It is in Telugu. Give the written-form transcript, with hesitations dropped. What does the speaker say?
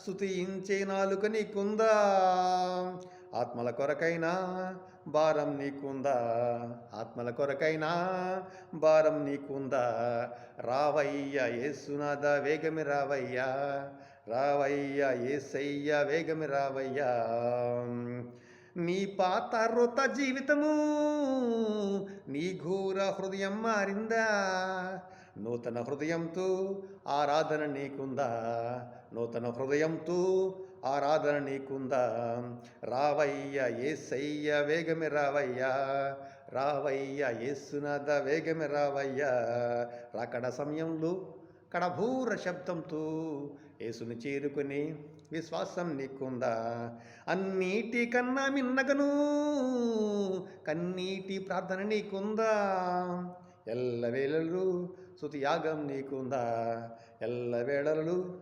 స్తుతించే నాలుక నీకుందా? ఆత్మల కొరకైనా భారం నీకుందా? ఆత్మల కొరకైనా భారం నీకుందా? రావయ్యా యేసునాథ వేగమి రావయ్యా, రావయ్యా యేసయ్య వేగమి రావయ్యా. నీ పాత రోత జీవితము నీ ఘోర హృదయం మారిందా? నూతన హృదయంతో ఆరాధన నీకుందా? నూతన హృదయంతో ఆరాధన నీకుందా? రావయ్యా యేసయ్య వేగమి రావయ్యా, రావయ్యా యేసునాథ వేగమి రావయ్యా. రాకడ సమయంలో కడభూర శబ్దంతో యేసుని చేరుకుని విశ్వాసం నీకుందా? అన్నిటికన్నా మిన్నగను కన్నీటి ప్రార్థన నీకుందా? ఎల్లవేళలు స్తుతి యాగం నీకుందా? ఎల్లవేళలు